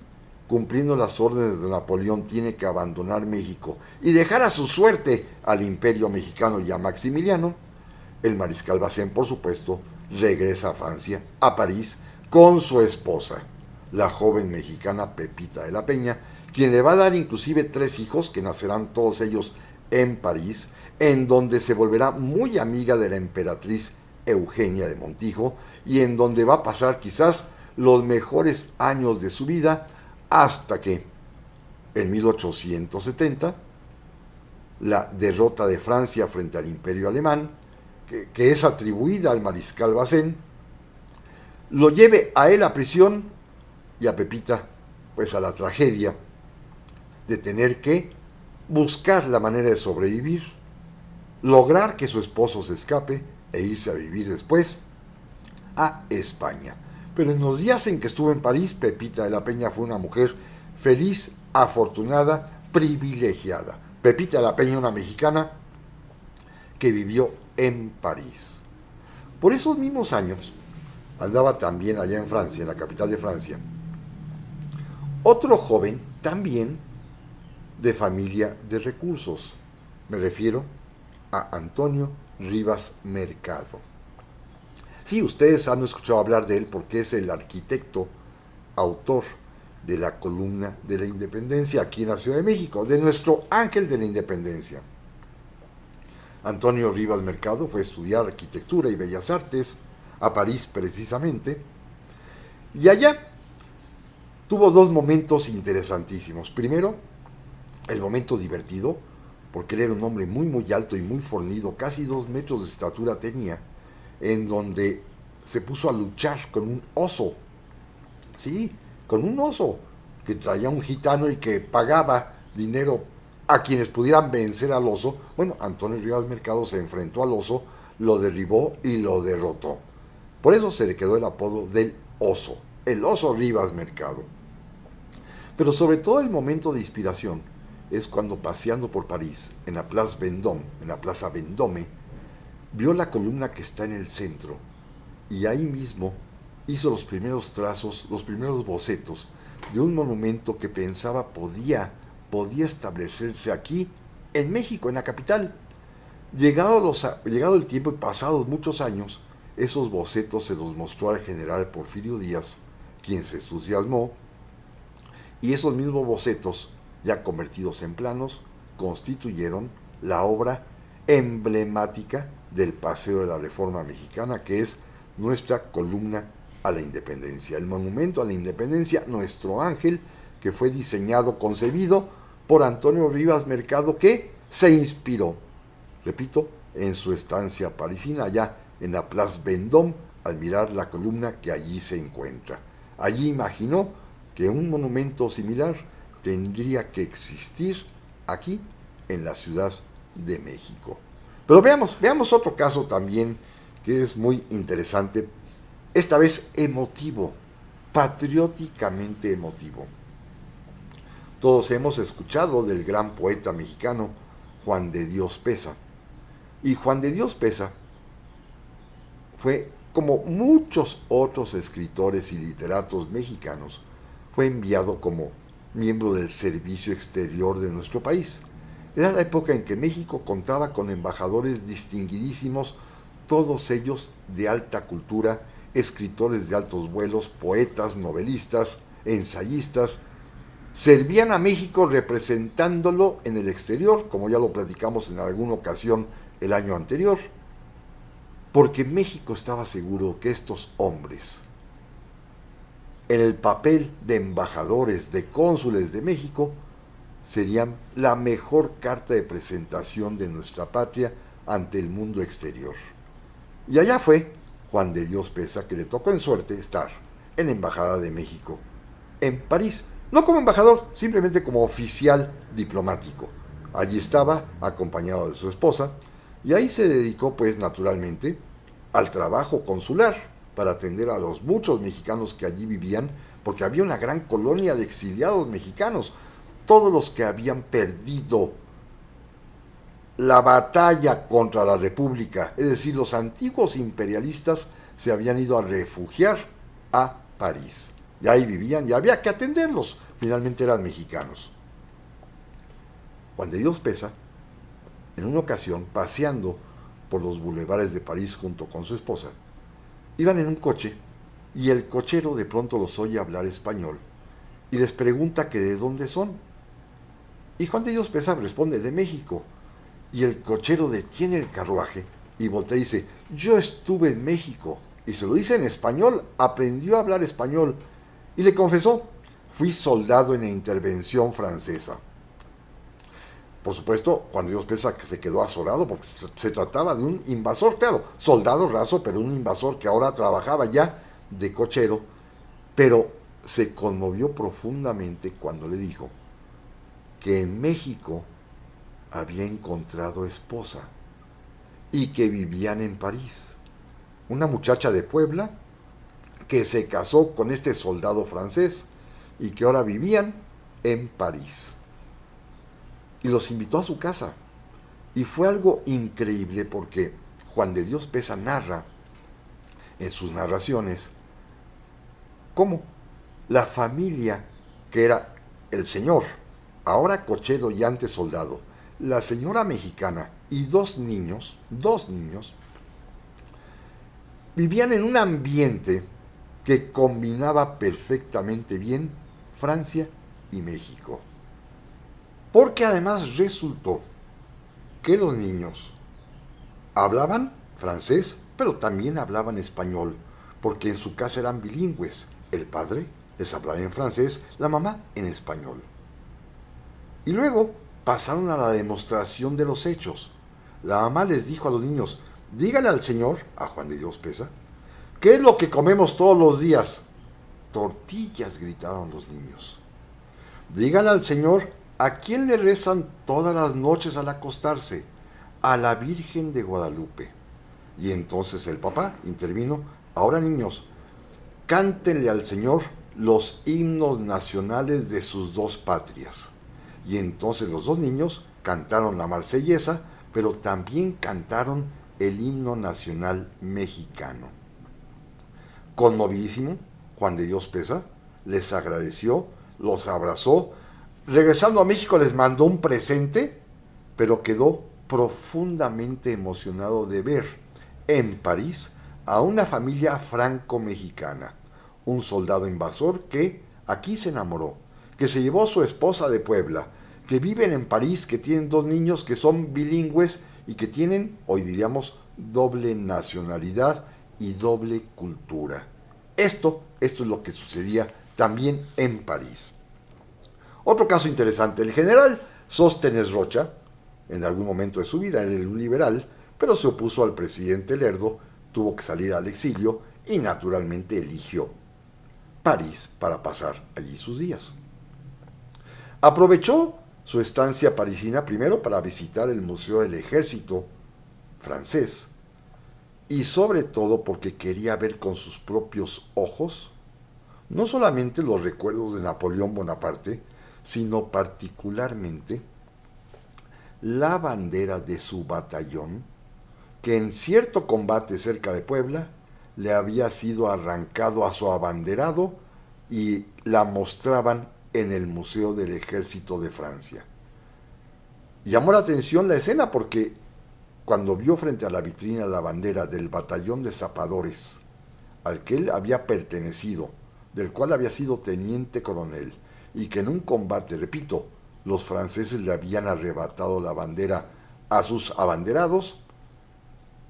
cumpliendo las órdenes de Napoleón, tiene que abandonar México y dejar a su suerte al imperio mexicano y a Maximiliano, el mariscal Bazaine, por supuesto, regresa a Francia, a París, con su esposa, la joven mexicana Pepita de la Peña, quien le va a dar inclusive 3 hijos, que nacerán todos ellos en París, en donde se volverá muy amiga de la emperatriz Eugenia de Montijo y en donde va a pasar quizás los mejores años de su vida, hasta que en 1870 la derrota de Francia frente al imperio alemán, que es atribuida al mariscal Bazaine, lo lleve a él a prisión y a Pepita pues a la tragedia de tener que buscar la manera de sobrevivir, lograr que su esposo se escape e irse a vivir después a España. Pero en los días en que estuvo en París, Pepita de la Peña fue una mujer feliz, afortunada, privilegiada. Pepita de la Peña, una mexicana que vivió en París. Por esos mismos años, andaba también allá en Francia, en la capital de Francia, otro joven también de familia de recursos. Me refiero a Antonio Rivas Mercado. Sí, ustedes han escuchado hablar de él porque es el arquitecto, autor de la columna de la Independencia aquí en la Ciudad de México, de nuestro Ángel de la Independencia. Antonio Rivas Mercado fue a estudiar arquitectura y bellas artes a París precisamente, y allá tuvo 2 momentos interesantísimos. Primero, el momento divertido, porque él era un hombre muy muy alto y muy fornido, casi 2 metros de estatura tenía, en donde se puso a luchar con un oso. Sí, con un oso que traía un gitano y que pagaba dinero a quienes pudieran vencer al oso. Bueno, Antonio Rivas Mercado se enfrentó al oso, lo derribó y lo derrotó. Por eso se le quedó el apodo del oso, el oso Rivas Mercado. Pero sobre todo el momento de inspiración es cuando, paseando por París, en la Place Vendôme, en la Plaza Vendôme, vio la columna que está en el centro y ahí mismo hizo los primeros trazos, los primeros bocetos de un monumento que pensaba podía establecerse aquí en México, en la capital. Llegado el tiempo y pasados muchos años, esos bocetos se los mostró al general Porfirio Díaz, quien se entusiasmó, y esos mismos bocetos, ya convertidos en planos, constituyeron la obra emblemática del Paseo de la Reforma Mexicana, que es nuestra columna a la Independencia, el monumento a la Independencia, nuestro ángel, que fue diseñado, concebido por Antonio Rivas Mercado, que se inspiró, repito, en su estancia parisina, allá en la Place Vendôme, al mirar la columna que allí se encuentra. Allí imaginó que un monumento similar tendría que existir aquí en la Ciudad de México. Pero veamos otro caso también que es muy interesante, esta vez emotivo, patrióticamente emotivo. Todos hemos escuchado del gran poeta mexicano Juan de Dios Peza. Y Juan de Dios Peza fue, como muchos otros escritores y literatos mexicanos, fue enviado como miembro del servicio exterior de nuestro país. Era la época en que México contaba con embajadores distinguidísimos, todos ellos de alta cultura, escritores de altos vuelos, poetas, novelistas, ensayistas. Servían a México representándolo en el exterior, como ya lo platicamos en alguna ocasión el año anterior, porque México estaba seguro que estos hombres, en el papel de embajadores, de cónsules de México, serían la mejor carta de presentación de nuestra patria ante el mundo exterior. Y allá fue Juan de Dios Peza, que le tocó en suerte estar en la Embajada de México en París, no como embajador, simplemente como oficial diplomático. Allí estaba acompañado de su esposa y ahí se dedicó, pues naturalmente, al trabajo consular para atender a los muchos mexicanos que allí vivían, porque había una gran colonia de exiliados mexicanos, todos los que habían perdido la batalla contra la República, es decir, los antiguos imperialistas se habían ido a refugiar a París. Y ahí vivían y había que atenderlos. finalmente eran mexicanos. Juan de Dios Peza, en una ocasión, paseando por los bulevares de París junto con su esposa, iban en un coche y el cochero de pronto los oye hablar español y les pregunta que de dónde son. Y Juan de Dios Peza responde: de México. Y el cochero detiene el carruaje y voltea y dice: yo estuve en México. Y se lo dice en español, aprendió a hablar español. Y le confesó: fui soldado en la intervención francesa. Por supuesto, Juan de Dios Peza se quedó azorado porque se trataba de un invasor, claro, soldado raso, pero un invasor que ahora trabajaba ya de cochero, pero se conmovió profundamente cuando le dijo que en México había encontrado esposa y que vivían en París. Una muchacha de Puebla que se casó con este soldado francés y que ahora vivían en París. Y los invitó a su casa. Y fue algo increíble porque Juan de Dios Peza narra en sus narraciones cómo la familia, que era el señor, ahora cochero y antes soldado, la señora mexicana y dos niños, vivían en un ambiente que combinaba perfectamente bien Francia y México. Porque además resultó que los niños hablaban francés, pero también hablaban español, porque en su casa eran bilingües. El padre les hablaba en francés, la mamá en español. Y luego pasaron a la demostración de los hechos. La mamá les dijo a los niños: díganle al señor, a Juan de Dios Peza, ¿qué es lo que comemos todos los días? Tortillas, gritaron los niños. Díganle al señor a quién le rezan todas las noches al acostarse: a la Virgen de Guadalupe. Y entonces el papá intervino: ahora niños, cántenle al señor los himnos nacionales de sus dos patrias. Y entonces los dos niños cantaron la Marsellesa, pero también cantaron el himno nacional mexicano. Conmovidísimo, Juan de Dios Peza les agradeció, los abrazó. Regresando a México les mandó un presente, pero quedó profundamente emocionado de ver en París a una familia franco-mexicana, un soldado invasor que aquí se enamoró, que se llevó a su esposa de Puebla, que viven en París, que tienen dos niños que son bilingües y que tienen, hoy diríamos, doble nacionalidad y doble cultura. Esto es lo que sucedía también en París. Otro caso interesante: el general Sóstenes Rocha, en algún momento de su vida, él era un liberal, pero se opuso al presidente Lerdo, tuvo que salir al exilio y naturalmente eligió París para pasar allí sus días. Aprovechó su estancia parisina primero para visitar el Museo del Ejército francés y sobre todo porque quería ver con sus propios ojos no solamente los recuerdos de Napoleón Bonaparte, sino particularmente la bandera de su batallón, que en cierto combate cerca de Puebla le había sido arrancado a su abanderado y la mostraban en el Museo del Ejército de Francia. Llamó la atención la escena porque cuando vio frente a la vitrina la bandera del batallón de zapadores al que él había pertenecido, del cual había sido teniente coronel, y que en un combate, repito, los franceses le habían arrebatado la bandera a sus abanderados,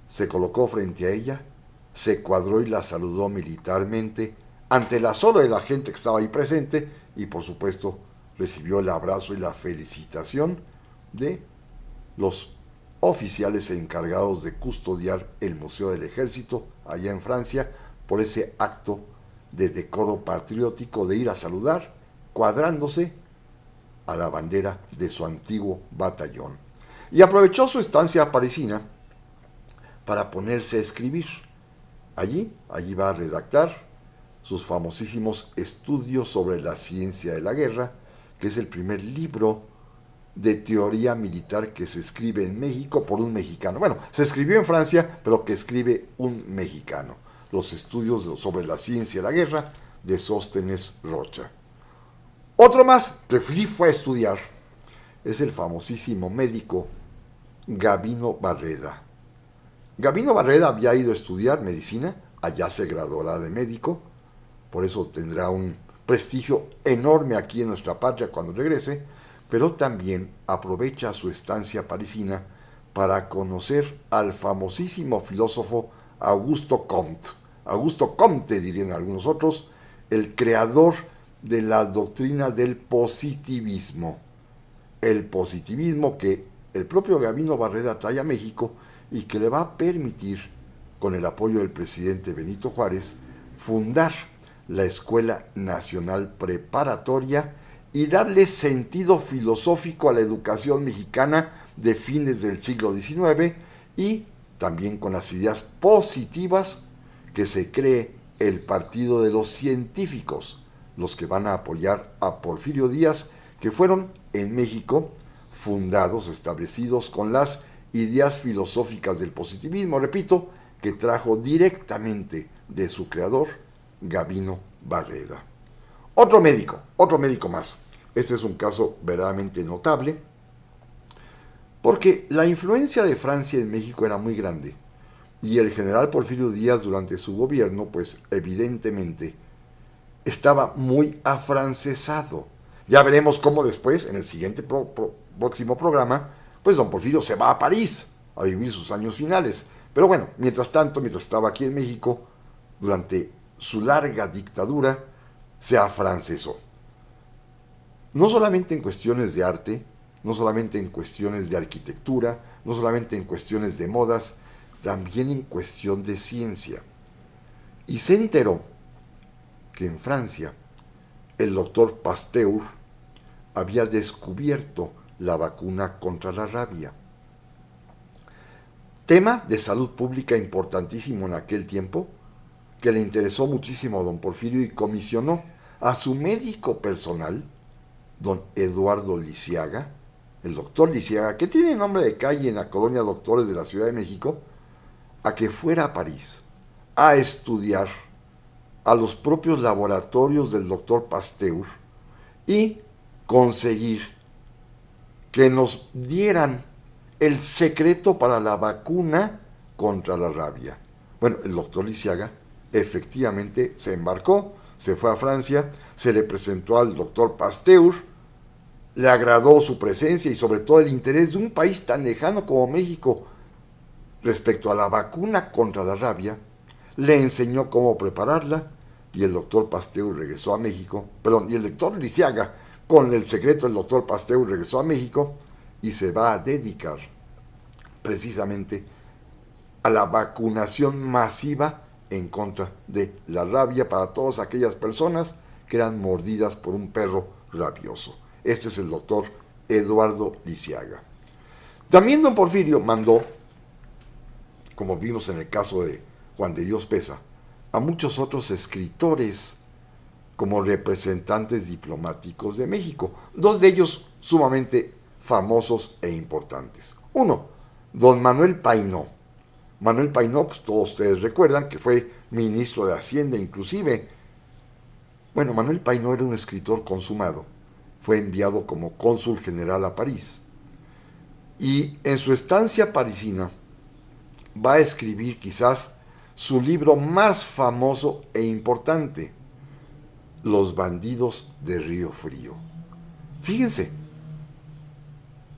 se colocó frente a ella, se cuadró y la saludó militarmente ante el asombro de la gente que estaba ahí presente y por supuesto recibió el abrazo y la felicitación de los oficiales encargados de custodiar el Museo del Ejército allá en Francia por ese acto de decoro patriótico de ir a saludar cuadrándose a la bandera de su antiguo batallón. Y aprovechó su estancia parisina para ponerse a escribir. Allí va a redactar sus famosísimos Estudios sobre la ciencia de la guerra, que es el primer libro de teoría militar que se escribe en México por un mexicano. Bueno, se escribió en Francia, pero que escribe un mexicano. Los Estudios sobre la ciencia de la guerra de Sóstenes Rocha. Otro más que sí fue a estudiar es el famosísimo médico Gavino Barreda. Gavino Barreda había ido a estudiar medicina, allá se graduará de médico, por eso tendrá un prestigio enorme aquí en nuestra patria cuando regrese, pero también aprovecha su estancia parisina para conocer al famosísimo filósofo Augusto Comte. Augusto Comte, dirían algunos otros, el creador de la doctrina del positivismo. El positivismo que el propio Gavino Barreda trae a México y que le va a permitir, con el apoyo del presidente Benito Juárez, fundar la Escuela Nacional Preparatoria y darle sentido filosófico a la educación mexicana de fines del siglo XIX y también con las ideas positivas que se cree el Partido de los Científicos, los que van a apoyar a Porfirio Díaz, que fueron en México fundados, establecidos con las ideas filosóficas del positivismo, repito, que trajo directamente de su creador, Gavino Barreda. Otro médico más. Este es un caso verdaderamente notable, porque la influencia de Francia en México era muy grande, y el general Porfirio Díaz durante su gobierno, pues evidentemente, estaba muy afrancesado. Ya veremos cómo después, en el siguiente próximo programa, pues don Porfirio se va a París a vivir sus años finales. Pero bueno, mientras tanto, mientras estaba aquí en México, durante su larga dictadura, se afrancesó. No solamente en cuestiones de arte, no solamente en cuestiones de arquitectura, no solamente en cuestiones de modas, también en cuestión de ciencia. Y se enteró que en Francia el doctor Pasteur había descubierto la vacuna contra la rabia. Tema de salud pública importantísimo en aquel tiempo, que le interesó muchísimo a don Porfirio y comisionó a su médico personal, don Eduardo Lisiaga, el doctor Lisiaga, que tiene nombre de calle en la colonia Doctores de la Ciudad de México, a que fuera a París a estudiar a los propios laboratorios del doctor Pasteur y conseguir que nos dieran el secreto para la vacuna contra la rabia. Bueno, el doctor Lisiaga efectivamente se embarcó, se fue a Francia, se le presentó al doctor Pasteur, le agradó su presencia y sobre todo el interés de un país tan lejano como México respecto a la vacuna contra la rabia, le enseñó cómo prepararla y el doctor Pasteur regresó a México, y el doctor Lisiaga, con el secreto del doctor Pasteur, regresó a México y se va a dedicar precisamente a la vacunación masiva en contra de la rabia para todas aquellas personas que eran mordidas por un perro rabioso. Este es el doctor Eduardo Lisiaga. También don Porfirio mandó, como vimos en el caso de Juan de Dios Peza, a muchos otros escritores como representantes diplomáticos de México, dos de ellos sumamente famosos e importantes. Uno, don Manuel Painó. Manuel Painó, pues todos ustedes recuerdan que fue ministro de Hacienda inclusive. Bueno, Manuel Painó era un escritor consumado, fue enviado como cónsul general a París y en su estancia parisina va a escribir quizás su libro más famoso e importante, Los bandidos de Río Frío. Fíjense,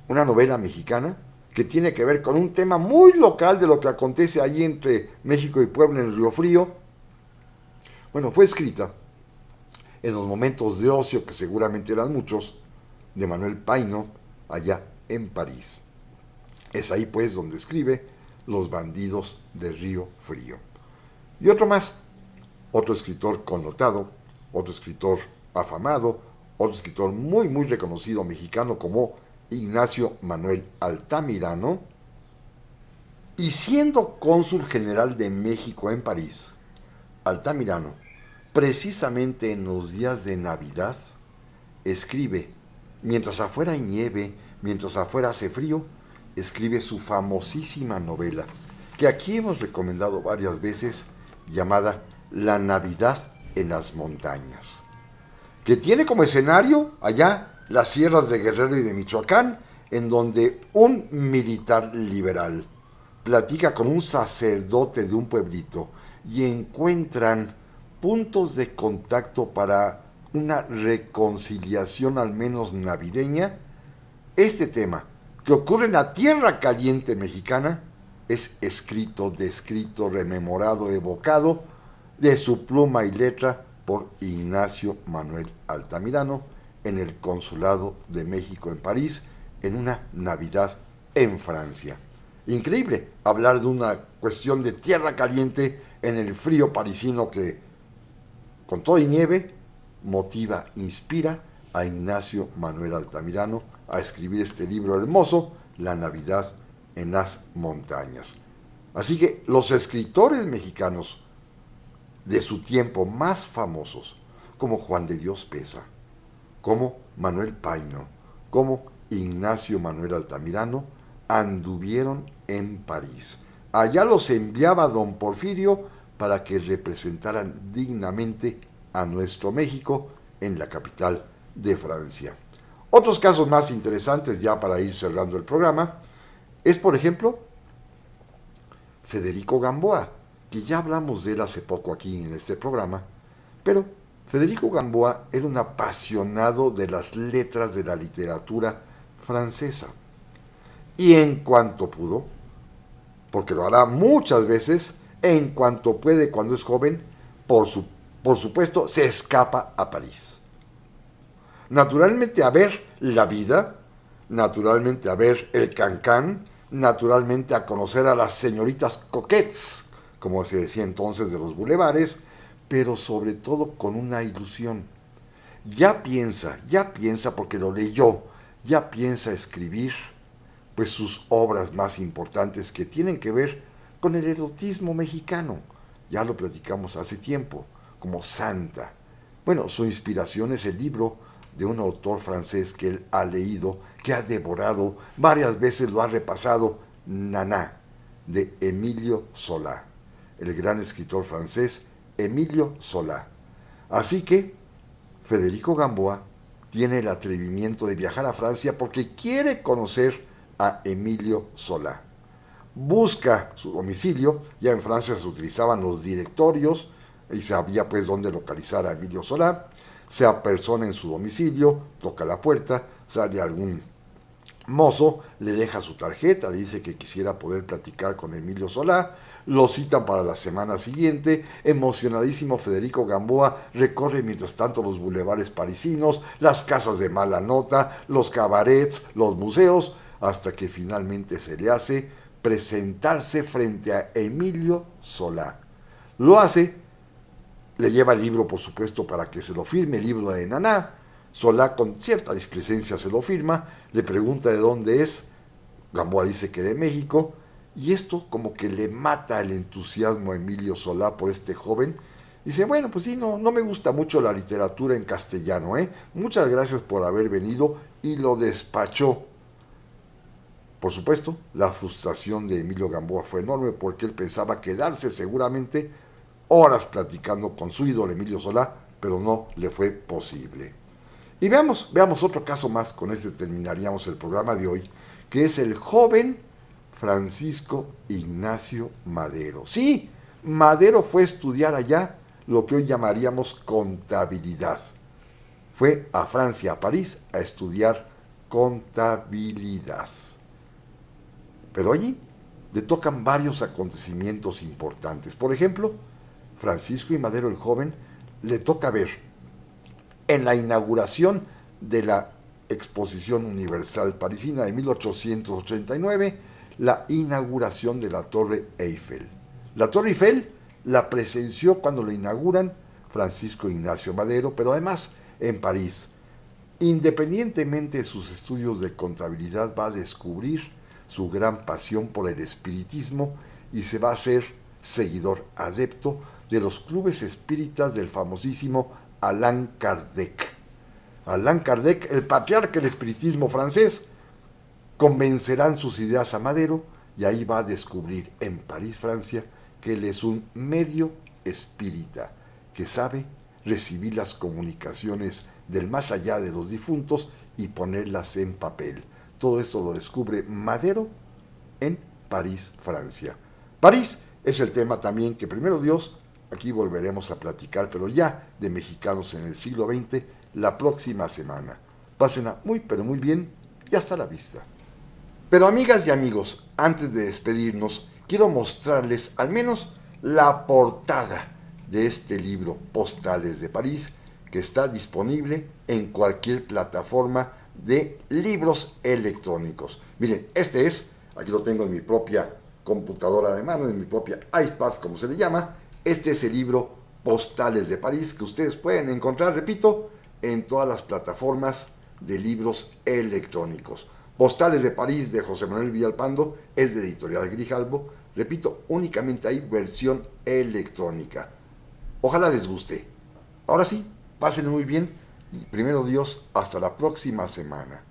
una novela mexicana que tiene que ver con un tema muy local de lo que acontece allí entre México y Puebla en Río Frío. Bueno, fue escrita en los momentos de ocio, que seguramente eran muchos, de Manuel Painó, allá en París. Es ahí pues donde escribe Los bandidos de Río Frío. Y otro más, otro escritor connotado, otro escritor afamado, otro escritor muy muy reconocido mexicano como Ignacio Manuel Altamirano, y siendo cónsul general de México en París, Altamirano, precisamente en los días de Navidad, escribe, mientras afuera hay nieve, mientras afuera hace frío, escribe su famosísima novela, que aquí hemos recomendado varias veces, llamada La Navidad en las Montañas, que tiene como escenario allá las sierras de Guerrero y de Michoacán, en donde un militar liberal platica con un sacerdote de un pueblito y encuentran puntos de contacto para una reconciliación al menos navideña. Este tema, que ocurre en la tierra caliente mexicana, es escrito, descrito, rememorado, evocado de su pluma y letra por Ignacio Manuel Altamirano en el Consulado de México en París en una Navidad en Francia. Increíble hablar de una cuestión de tierra caliente en el frío parisino que, con todo y nieve, motiva, inspira a Ignacio Manuel Altamirano a escribir este libro hermoso, La Navidad en las montañas. Así que los escritores mexicanos de su tiempo más famosos, como Juan de Dios Peza, como Manuel Paino, como Ignacio Manuel Altamirano, anduvieron en París. Allá los enviaba don Porfirio para que representaran dignamente a nuestro México en la capital de Francia. Otros casos más interesantes, ya para ir cerrando el programa, es por ejemplo Federico Gamboa, que ya hablamos de él hace poco aquí en este programa, pero Federico Gamboa era un apasionado de las letras de la literatura francesa. Y en cuanto pudo, porque lo hará muchas veces, en cuanto puede cuando es joven, por supuesto, se escapa a París. Naturalmente a ver la vida, naturalmente a ver el cancán, naturalmente a conocer a las señoritas coquettes, como se decía entonces de los bulevares, pero sobre todo con una ilusión. Ya piensa porque lo leyó, ya piensa escribir pues sus obras más importantes que tienen que ver con el erotismo mexicano. Ya lo platicamos hace tiempo, como Santa. Bueno, su inspiración es el libro de un autor francés que él ha leído, que ha devorado, varias veces lo ha repasado, Naná, de Emilio Zola, el gran escritor francés Emilio Zola. Así que Federico Gamboa tiene el atrevimiento de viajar a Francia porque quiere conocer a Emilio Zola. Busca su domicilio, ya en Francia se utilizaban los directorios y sabía pues dónde localizar a Emilio Zola. Se apersona en su domicilio, toca la puerta, sale algún mozo, le deja su tarjeta, le dice que quisiera poder platicar con Emilio Zola, lo citan para la semana siguiente, emocionadísimo Federico Gamboa recorre mientras tanto los bulevares parisinos, las casas de mala nota, los cabarets, los museos, hasta que finalmente se le hace presentarse frente a Emilio Zola. Lo hace, le lleva el libro por supuesto para que se lo firme, el libro de Naná. Zola con cierta displicencia se lo firma, le pregunta de dónde es, Gamboa dice que de México, y esto como que le mata el entusiasmo a Emilio Zola por este joven. Dice, bueno, pues sí, no me gusta mucho la literatura en castellano, muchas gracias por haber venido, y lo despachó. Por supuesto, la frustración de Emilio Gamboa fue enorme porque él pensaba quedarse seguramente horas platicando con su ídolo Emilio Zola, pero no le fue posible. Y veamos otro caso más, con este terminaríamos el programa de hoy, que es el joven Francisco Ignacio Madero. Sí, Madero fue a estudiar allá lo que hoy llamaríamos contabilidad. Fue a Francia, a París, a estudiar contabilidad. Pero allí le tocan varios acontecimientos importantes. Por ejemplo, Francisco I. Madero el joven le toca ver en la inauguración de la Exposición Universal Parisina de 1889, la inauguración de la Torre Eiffel. La Torre Eiffel la presenció cuando la inauguran Francisco Ignacio Madero, pero además en París. Independientemente de sus estudios de contabilidad, va a descubrir su gran pasión por el espiritismo y se va a hacer seguidor adepto de los clubes espíritas del famosísimo Allan Kardec. Allan Kardec, el patriarca del espiritismo francés, convencerán sus ideas a Madero y ahí va a descubrir en París, Francia, que él es un medio espírita que sabe recibir las comunicaciones del más allá de los difuntos y ponerlas en papel. Todo esto lo descubre Madero en París, Francia. París es el tema también que, primero Dios, aquí volveremos a platicar, pero ya de mexicanos en el siglo XX, la próxima semana. Pásenla muy, pero muy bien y hasta la vista. Pero amigas y amigos, antes de despedirnos, quiero mostrarles al menos la portada de este libro, Postales de París, que está disponible en cualquier plataforma de libros electrónicos. Miren, este es, aquí lo tengo en mi propia computadora de mano, en mi propia iPad, como se le llama. Este es el libro Postales de París, que ustedes pueden encontrar, repito, en todas las plataformas de libros electrónicos. Postales de París de José Manuel Villalpando es de Editorial Grijalbo. Repito, únicamente hay versión electrónica. Ojalá les guste. Ahora sí, pásenlo muy bien y primero Dios, hasta la próxima semana.